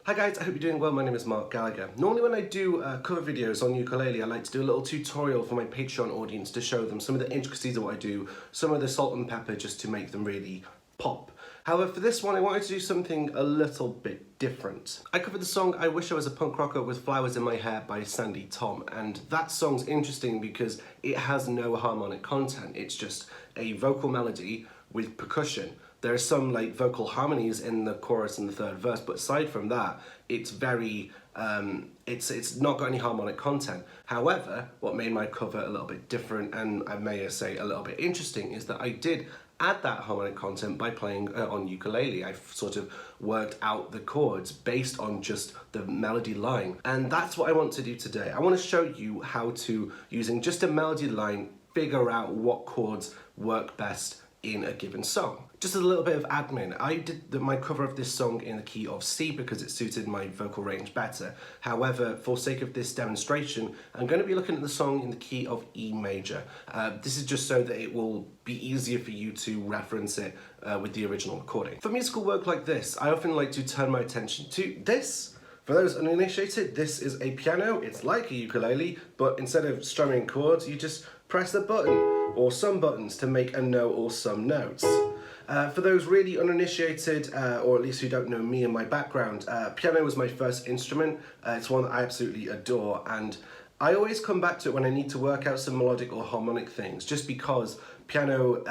Hi guys, I hope you're doing well. My name is Marc Gallagher. Normally when I do cover videos on ukulele, I like to do a little tutorial for my Patreon audience to show them some of the intricacies of what I do, some of the salt and pepper just to make them really pop. However, for this one I wanted to do something a little bit different. I covered the song I Wish I Was a Punk Rocker with Flowers in My Hair by Sandi Thom, and that song's interesting because it has no harmonic content. It's just a vocal melody with percussion. There are some like vocal harmonies in the chorus and the third verse, but aside from that, it's very, it's not got any harmonic content. However, what made my cover a little bit different, and I may say a little bit interesting, is that I did add that harmonic content by playing on ukulele. I've sort of worked out the chords based on just the melody line. And that's what I want to do today. I want to show you how to, using just a melody line, figure out what chords work best in a given song. Just a little bit of admin. I did my cover of this song in the key of C because it suited my vocal range better. However, for sake of this demonstration, I'm going to be looking at the song in the key of E major. This is just so that it will be easier for you to reference it with the original recording. For musical work like this, I often like to turn my attention to this. For those uninitiated, this is a piano. It's like a ukulele, but instead of strumming chords, you just press a button or some buttons to make a note or some notes. For those really uninitiated, or at least who don't know me and my background, piano was my first instrument. It's one that I absolutely adore, and I always come back to it when I need to work out some melodic or harmonic things, just because piano,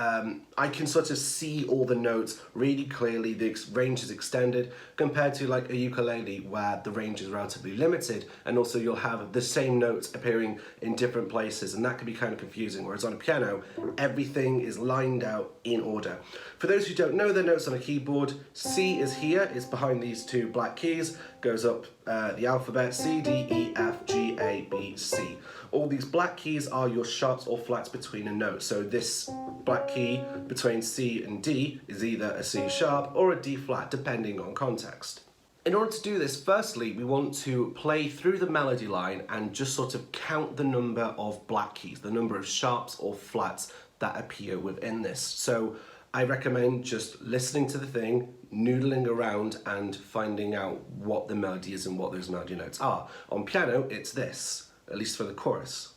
I can sort of see all the notes really clearly, the range is extended, compared to like a ukulele where the range is relatively limited, and also you'll have the same notes appearing in different places, and that can be kind of confusing, whereas on a piano, everything is lined out in order. For those who don't know their notes on a keyboard, C is here, it's behind these two black keys, goes up the alphabet, C, D, E, F, G, A, B, C. All these black keys are your sharps or flats between a note. So this black key between C and D is either a C sharp or a D flat, depending on context. In order to do this, firstly, we want to play through the melody line and just sort of count the number of black keys, the number of sharps or flats that appear within this. So I recommend just listening to the thing, noodling around and finding out what the melody is and what those melody notes are. On piano, it's this, at least for the chorus.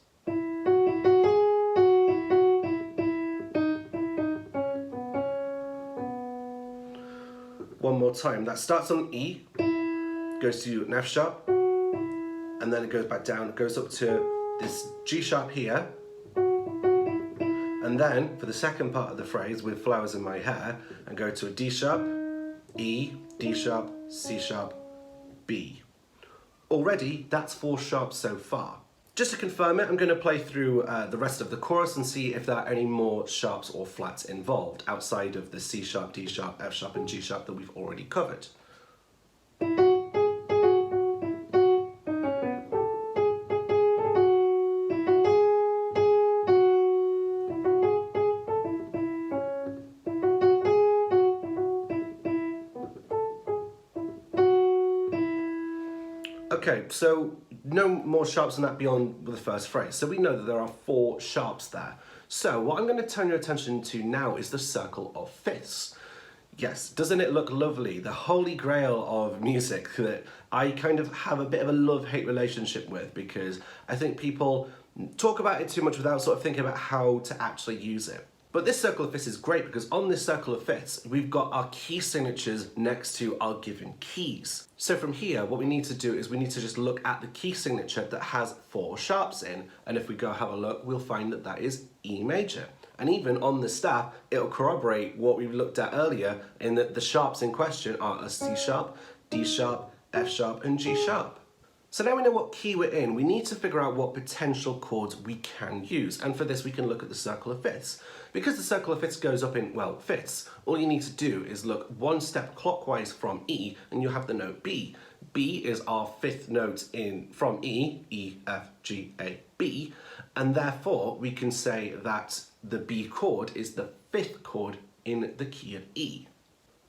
One more time, that starts on E, goes to an F sharp, and then it goes back down, it goes up to this G sharp here, and then for the second part of the phrase, with flowers in my hair, I go to a D sharp, E, D sharp, C sharp, B. Already, that's 4 sharps so far. Just to confirm it, I'm going to play through the rest of the chorus and see if there are any more sharps or flats involved outside of the C sharp, D sharp, F sharp and G sharp that we've already covered. Okay, so no more sharps than that beyond the first phrase. So we know that there are 4 sharps there. So what I'm going to turn your attention to now is the circle of fifths. Yes, doesn't it look lovely? The holy grail of music that I kind of have a bit of a love-hate relationship with, because I think people talk about it too much without sort of thinking about how to actually use it. But this circle of fifths is great because on this circle of fifths, we've got our key signatures next to our given keys. So from here, what we need to do is we need to just look at the key signature that has 4 sharps in, and if we go have a look, we'll find that that is E major. And even on the staff, it'll corroborate what we looked at earlier in that the sharps in question are a C sharp, D sharp, F sharp, and G sharp. So now we know what key we're in, we need to figure out what potential chords we can use. And for this, we can look at the circle of fifths. Because the circle of fifths goes up in, well, fifths, all you need to do is look 1 step clockwise from E, and you have the note B. B is our 5th note from E, E, F, G, A, B, and therefore we can say that the B chord is the 5th chord in the key of E.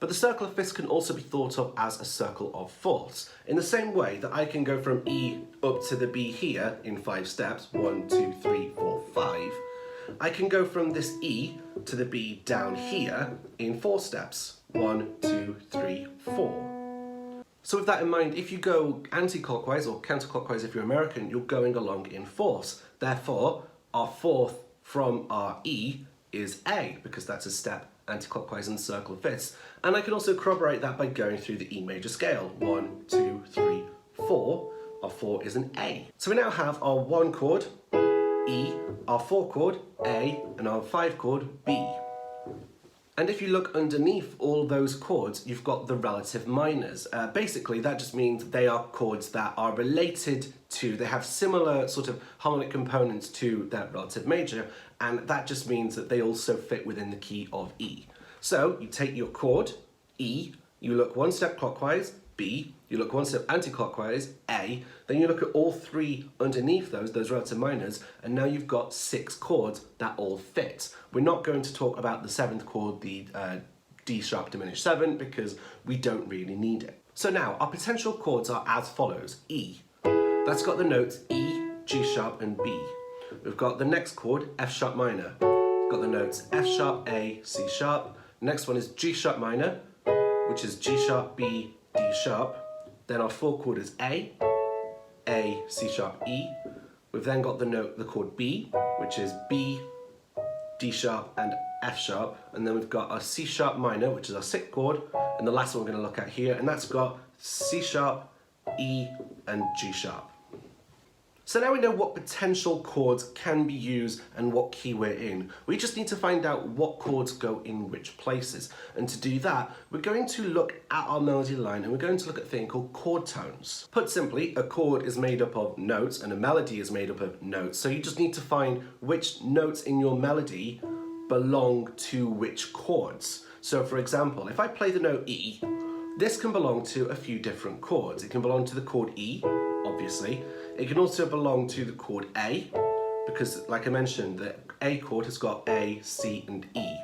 But the circle of fifths can also be thought of as a circle of fourths, in the same way that I can go from E up to the B here in 5 steps, 1, 2, 3, 4, 5. I can go from this E to the B down here in 4 steps, 1, 2, 3, 4. So with that in mind, if you go anti-clockwise or counterclockwise if you're American, you're going along in fourths. Therefore, our fourth from our E is A, because that's a step anti-clockwise in the circle of fifths. And I can also corroborate that by going through the E major scale. 1, 2, 3, 4. Our 4 is an A. So we now have our 1 chord, E, our 4 chord, A, and our 5 chord, B. And if you look underneath all those chords, you've got the relative minors. Basically, that just means they are chords that are related to, they have similar sort of harmonic components to their relative major, and that just means that they also fit within the key of E. So you take your chord, E, you look one step clockwise, B, you look one step anti-clockwise, A, then you look at all three underneath those relative minors, and now you've got 6 chords that all fit. We're not going to talk about the 7th chord, the D sharp diminished 7, because we don't really need it. So now, our potential chords are as follows. E, that's got the notes E, G sharp, and B. We've got the next chord, F sharp minor. We've got the notes F sharp, A, C sharp. Next one is G sharp minor, which is G sharp, B, D sharp. Then our 4th chord is A, C sharp, E. We've then got the chord B, which is B, D sharp, and F sharp. And then we've got our C sharp minor, which is our 6th chord. And the last one we're going to look at here, and that's got C sharp, E, and G sharp. So now we know what potential chords can be used and what key we're in. We just need to find out what chords go in which places. And to do that, we're going to look at our melody line and we're going to look at a thing called chord tones. Put simply, a chord is made up of notes and a melody is made up of notes. So you just need to find which notes in your melody belong to which chords. So for example, if I play the note E, this can belong to a few different chords. It can belong to the chord E, obviously. It can also belong to the chord A, because like I mentioned, the A chord has got A, C, and E.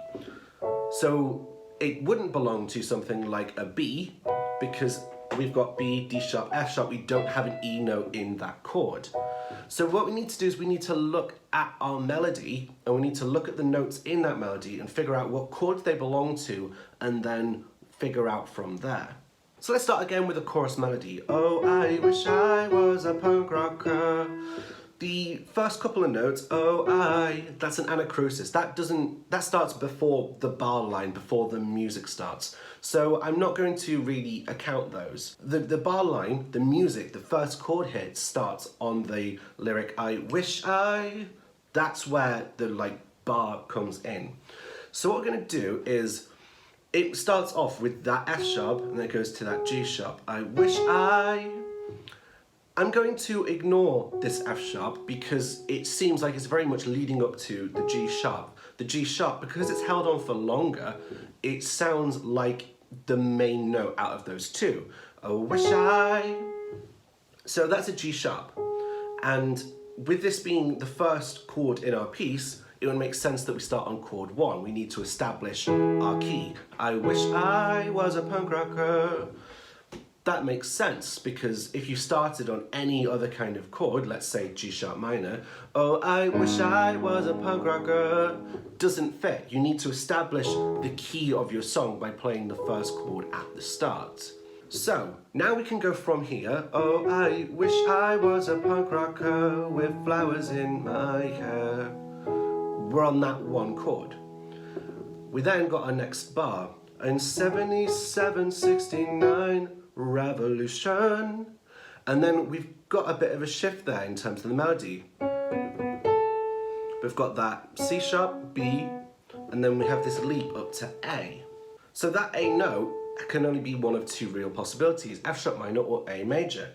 So it wouldn't belong to something like a B, because we've got B, D sharp, F sharp, we don't have an E note in that chord. So what we need to do is we need to look at our melody, and we need to look at the notes in that melody and figure out what chords they belong to, and then figure out from there. So let's start again with a chorus melody. Oh, I wish I was a punk rocker. The first couple of notes, oh, that's an anacrusis. That starts before the bar line, before the music starts. So I'm not going to really account those. The bar line, the music, the first chord hit starts on the lyric, I wish I, that's where the bar comes in. So what we're gonna do is, it starts off with that F sharp and then it goes to that G sharp. I wish I'm going to ignore this F sharp because it seems like it's very much leading up to the G sharp. The G sharp, because it's held on for longer, it sounds like the main note out of those two. Oh, wish I. So that's a G sharp. And with this being the first chord in our piece, it would make sense that we start on chord 1. We need to establish our key. I wish I was a punk rocker. That makes sense, because if you started on any other kind of chord, let's say G sharp minor, oh, I wish I was a punk rocker, doesn't fit. You need to establish the key of your song by playing the first chord at the start. So, now we can go from here. Oh, I wish I was a punk rocker with flowers in my hair. We're on that one chord. We then got our next bar. In 77, 69, revolution. And then we've got a bit of a shift there in terms of the melody. We've got that C sharp, B, and then we have this leap up to A. So that A note can only be one of 2 real possibilities, F sharp minor or A major.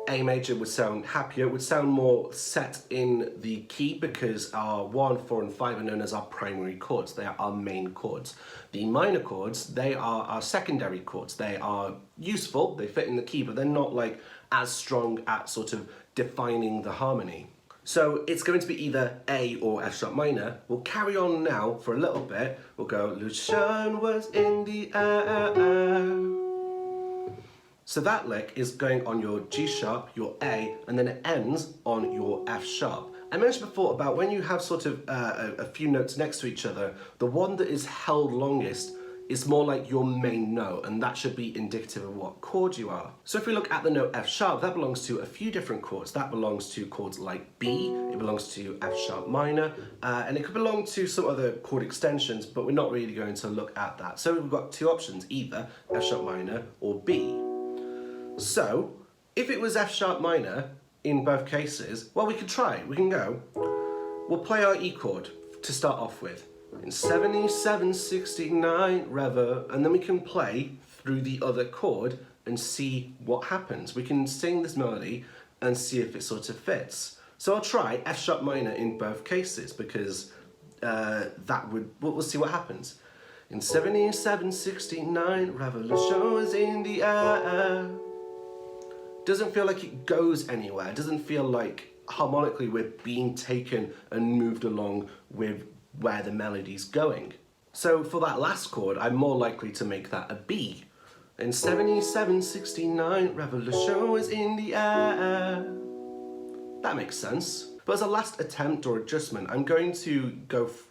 A major would sound happier, would sound more set in the key, because our 1, 4, and 5 are known as our primary chords. They are our main chords. The minor chords, they are our secondary chords. They are useful, they fit in the key, but they're not as strong at sort of defining the harmony. So it's going to be either A or F sharp minor. We'll carry on now for a little bit. We'll go, Lucian was in the air. So that lick is going on your G sharp, your A, and then it ends on your F sharp. I mentioned before about when you have sort of a few notes next to each other, the one that is held longest is more like your main note, and that should be indicative of what chord you are. So if we look at the note F sharp, that belongs to a few different chords. That belongs to chords like B, it belongs to F sharp minor, and it could belong to some other chord extensions, but we're not really going to look at that. So we've got two options, either F sharp minor or B. So if it was F sharp minor in both cases, well, we could try it. We can go, we'll play our E chord to start off with. In 77, 69, reverb, and then we can play through the other chord and see what happens. We can sing this melody and see if it sort of fits. So I'll try F sharp minor in both cases because we'll see what happens. In 77, 69, revolution is in the air. Doesn't feel like it goes anywhere. It doesn't feel like harmonically we're being taken and moved along with where the melody's going. So for that last chord, I'm more likely to make that a B. In 77, 69, revolution is in the air. That makes sense. But as a last attempt or adjustment, I'm going to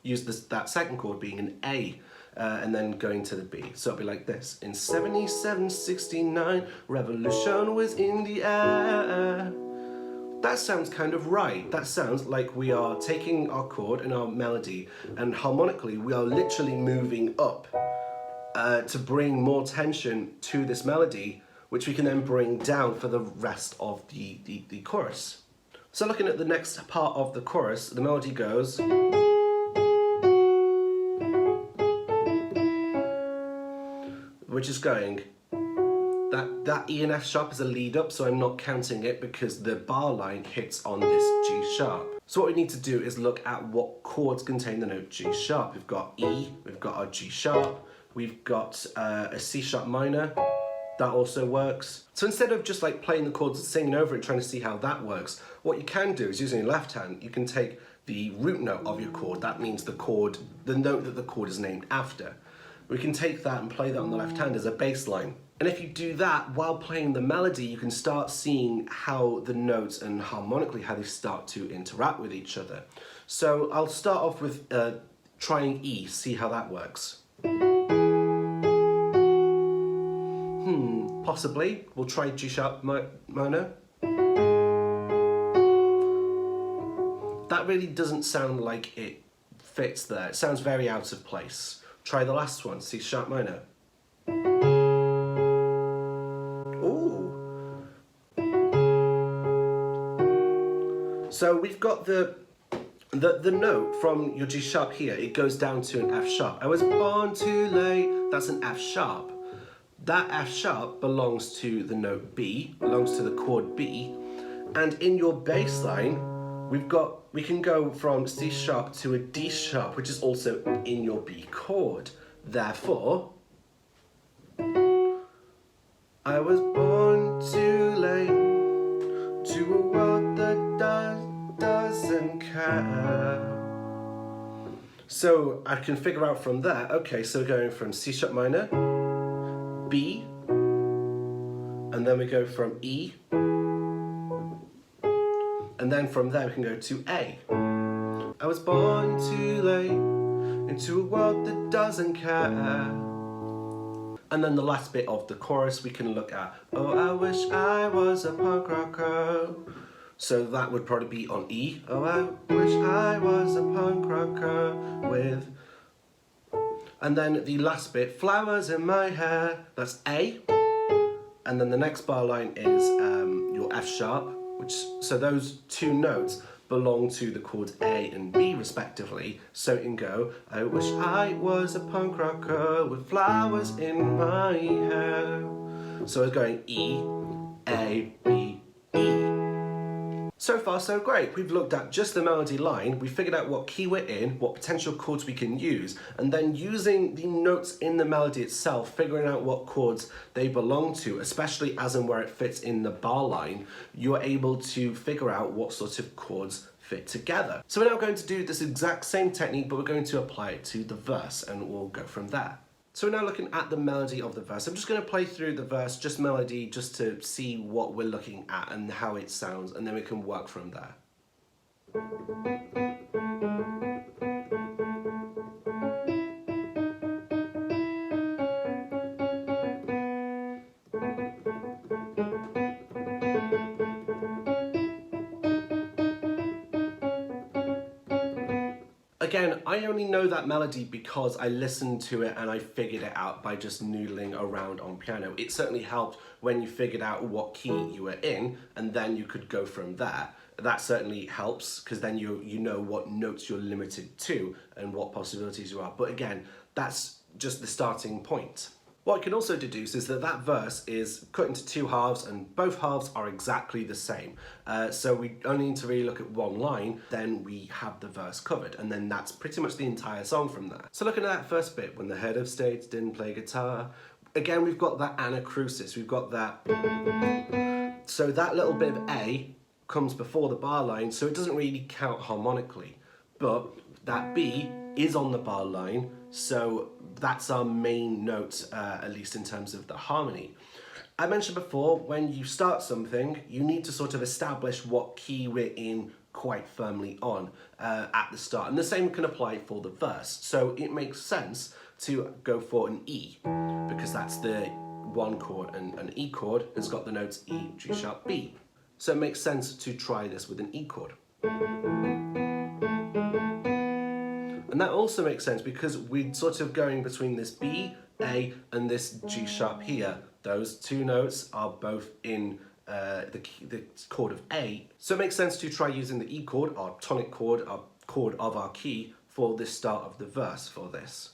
use that second chord being an A, and then going to the B. So it'll be like this. In 77, 69, revolution was in the air. That sounds kind of right. That sounds like we are taking our chord and our melody, and harmonically we are literally moving up to bring more tension to this melody, which we can then bring down for the rest of the chorus. So looking at the next part of the chorus, the melody goes, which is going, that E and F sharp is a lead up, so I'm not counting it because the bar line hits on this G sharp. So what we need to do is look at what chords contain the note G sharp. We've got E, we've got our G sharp, we've got a C sharp minor, that also works. So instead of just like playing the chords and singing over it, trying to see how that works, what you can do is using your left hand, you can take the root note of your chord, that means the note that the chord is named after. We can take that and play that on the left hand as a bass line. And if you do that while playing the melody, you can start seeing how the notes and harmonically how they start to interact with each other. So I'll start off with trying E, see how that works. Possibly. We'll try G sharp minor. That really doesn't sound like it fits there. It sounds very out of place. Try the last one, C sharp minor. So we've got the note from your G sharp here, it goes down to an F sharp. I was born too late, that's an F sharp. That F sharp belongs to the note B, belongs to the chord B, and in your bass line, we can go from C sharp to a D sharp, which is also in your B chord. Therefore, I was born too late to a world that doesn't care. So I can figure out from there, okay, so going from C sharp minor, B, and then we go from E, and then from there we can go to A. I was born too late into a world that doesn't care. And then the last bit of the chorus we can look at, oh, I wish I was a punk rocker. So that would probably be on E. Oh, I wish I was a punk rocker with. And then the last bit, flowers in my hair, that's A. And then the next bar line is your F sharp, so those two notes belong to the chords A and B respectively. So it can go, I wish I was a punk rocker with flowers in my hair. So it's going E, A, B, E. So far so great. We've looked at just the melody line, we figured out what key we're in, what potential chords we can use, and then using the notes in the melody itself, figuring out what chords they belong to, especially as and where it fits in the bar line, you're able to figure out what sorts of chords fit together. So we're now going to do this exact same technique, but we're going to apply it to the verse, and we'll go from there. So we're now looking at the melody of the verse. I'm just going to play through the verse, just melody, just to see what we're looking at and how it sounds, and then we can work from there. Again, I only know that melody because I listened to it and I figured it out by just noodling around on piano. It certainly helped when you figured out what key you were in, and then you could go from there. That certainly helps, because then you know what notes you're limited to and what possibilities you are. But again, that's just the starting point. What I can also deduce is that that verse is cut into two halves, and both halves are exactly the same. So we only need to really look at one line, then we have the verse covered, and then that's pretty much the entire song from there. So looking at that first bit, when the head of state didn't play guitar, again we've got that anacrusis, we've got that. So that little bit of A comes before the bar line, so it doesn't really count harmonically. But that B is on the bar line, so that's our main note, at least in terms of the harmony. I mentioned before, when you start something, you need to sort of establish what key we're in quite firmly on at the start. And the same can apply for the verse. So it makes sense to go for an E, because that's the one chord, and an E chord has got the notes E, G sharp, B. So it makes sense to try this with an E chord. And that also makes sense because we're sort of going between this B, A, and this G sharp here. Those two notes are both in the chord of A. So it makes sense to try using the E chord, our tonic chord, our chord of our key, for this start of the verse for this.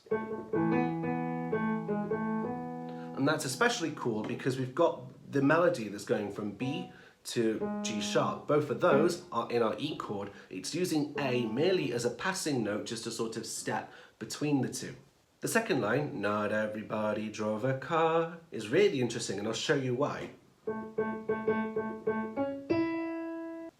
And that's especially cool because we've got the melody that's going from B to G sharp. Both of those are in our E chord. It's using A merely as a passing note, just to sort of step between the two. The second line, not everybody drove a car, is really interesting, and I'll show you why.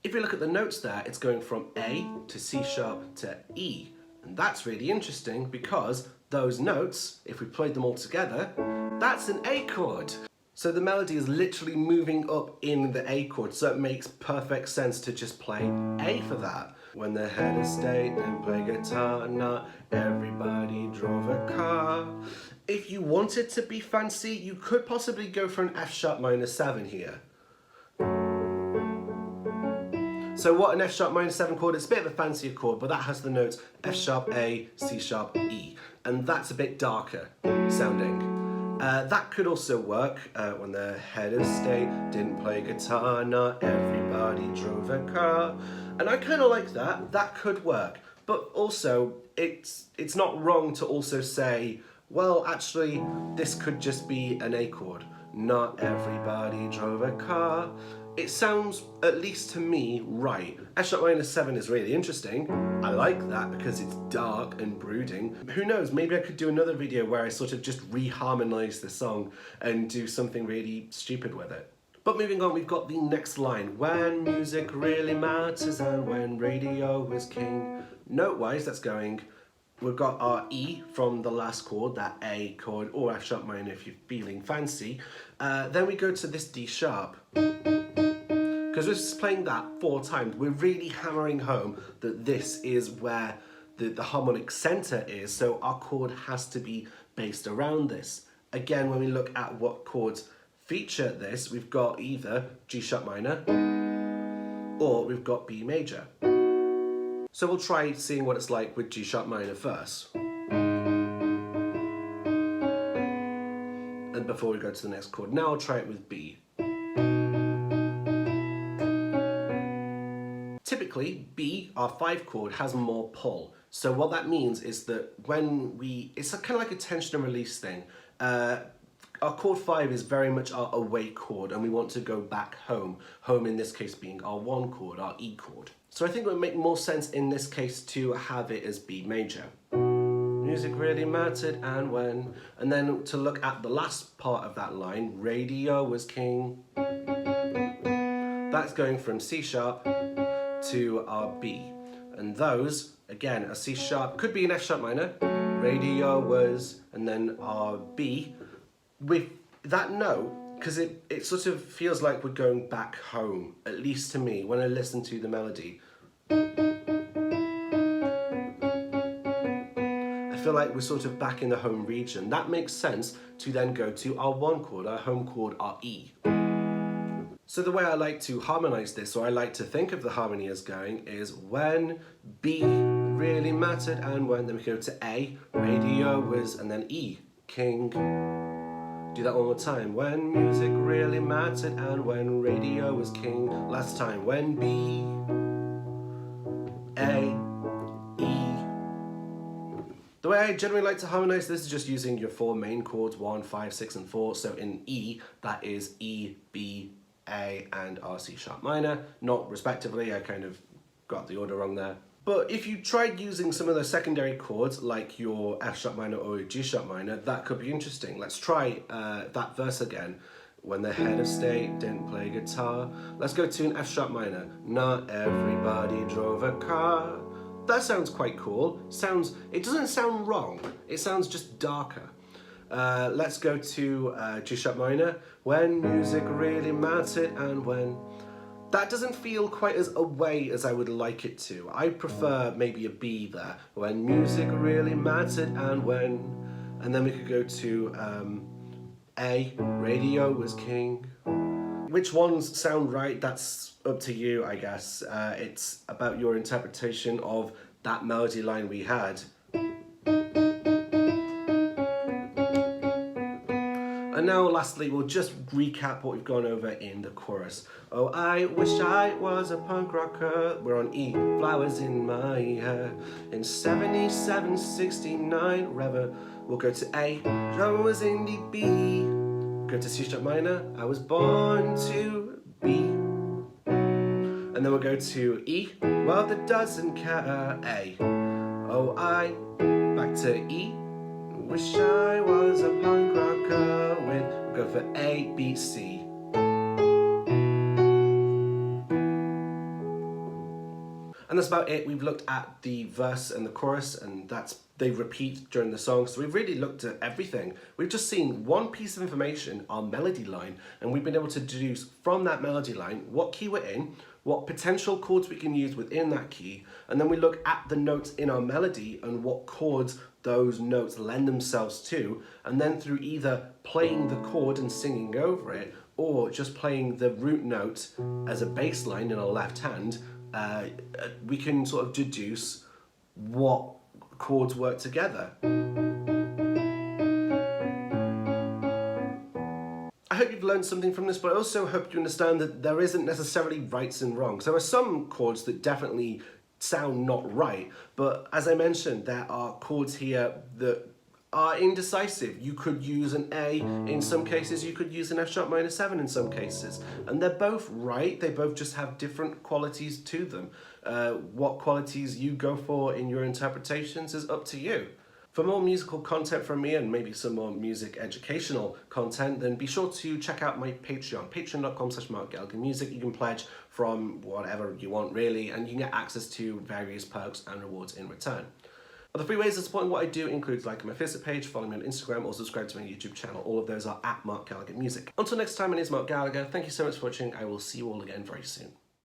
If you look at the notes there, it's going from A to C sharp to E. And that's really interesting because those notes, if we played them all together, that's an A chord. So the melody is literally moving up in the A chord, so it makes perfect sense to just play A for that. When the head of state didn't play guitar, not everybody drove a car. If you wanted to be fancy, you could possibly go for an F sharp minor 7 here. So what an F sharp minor 7 chord, it's a bit of a fancier chord, but that has the notes F sharp, A, C sharp, E. And that's a bit darker sounding. That could also work when the head of state didn't play guitar, not everybody drove a car. And I kind of like that. That could work. But also, it's not wrong to also say, well, actually, this could just be an A chord. Not everybody drove a car. It sounds, at least to me, right. F sharp minor 7 is really interesting. I like that because it's dark and brooding. Who knows, maybe I could do another video where I sort of just re-harmonise the song and do something really stupid with it. But moving on, we've got the next line. When music really matters and when radio is king. Note-wise, that's going, we've got our E from the last chord, that A chord, or F sharp minor if you're feeling fancy. Then we go to this D sharp. Because we're just playing that 4 times, we're really hammering home that this is where the harmonic center is, so our chord has to be based around this. Again, when we look at what chords feature this, we've got either G sharp minor or we've got B major. So we'll try seeing what it's like with G sharp minor first. And before we go to the next chord, now I'll try it with B. Typically, B, our 5 chord, has more pull. So what that means is that when it's kind of like a tension and release thing. Our chord 5 is very much our away chord, and we want to go back home. Home in this case being our 1 chord, our E chord. So I think it would make more sense in this case to have it as B major. Music really mattered and when. And then to look at the last part of that line, radio was king. That's going from C sharp to our B. And those, again, a C sharp, could be an F sharp minor, radio was, and then our B. With that note, because it sort of feels like we're going back home, at least to me, when I listen to the melody. I feel like we're sort of back in the home region. That makes sense to then go to our 1 chord, our home chord, our E. So the way I like to harmonise this, or I like to think of the harmony as going, is when B really mattered and when. Then we go to A, radio was, and then E, king. Do that one more time. When music really mattered and when radio was king. Last time. When B, A, E. The way I generally like to harmonize this is just using your 4 main chords, 1, 5, 6, and 4. So in E, that is E, B, A, and R, C sharp minor. Not respectively, I kind of got the order wrong there. But if you tried using some of the secondary chords, like your F sharp minor or G sharp minor, that could be interesting. Let's try that verse again. When the head of state didn't play guitar. Let's go to an F sharp minor. Not everybody drove a car. That sounds quite cool. It doesn't sound wrong. It sounds just darker. Let's go to G sharp minor. When music really mattered and when. That doesn't feel quite as away as I would like it to. I prefer maybe a B there. When music really mattered and when. And then we could go to A, radio was king. Which ones sound right, that's up to you, I guess. It's about your interpretation of that melody line we had. And now lastly, we'll just recap what we've gone over in the chorus. Oh, I wish I was a punk rocker. We're on E, flowers in my hair. In 77, 69, Rever. We'll go to A, drum was in the B. Go to C sharp minor, I was born to be. And then we'll go to E, well that doesn't care, A. Oh, I, back to E. Wish I was a punk rocker with, we'll go for A, B, C. And that's about it. We've looked at the verse and the chorus, and they repeat during the song. So we've really looked at everything. We've just seen one piece of information, our melody line, and we've been able to deduce from that melody line what key we're in, what potential chords we can use within that key, and then we look at the notes in our melody and what chords those notes lend themselves to, and then through either playing the chord and singing over it, or just playing the root note as a bass line in our left hand, we can sort of deduce what chords work together. I hope you've learned something from this, but I also hope you understand that there isn't necessarily rights and wrongs. There are some chords that definitely sound not right, but as I mentioned, there are chords here that are indecisive. You could use an A in some cases, you could use an F sharp minor 7 in some cases, and they're both right, they both just have different qualities to them. What qualities you go for in your interpretations is up to you. For more musical content from me and maybe some more music educational content, then be sure to check out my Patreon, patreon.com/Marc Gallagher Music. You can pledge from whatever you want really, and you can get access to various perks and rewards in return. Other free ways of supporting what I do includes liking my Facebook page, following me on Instagram, or subscribe to my YouTube channel. All of those are at Marc Gallagher Music. Until next time, my name is Marc Gallagher. Thank you so much for watching. I will see you all again very soon.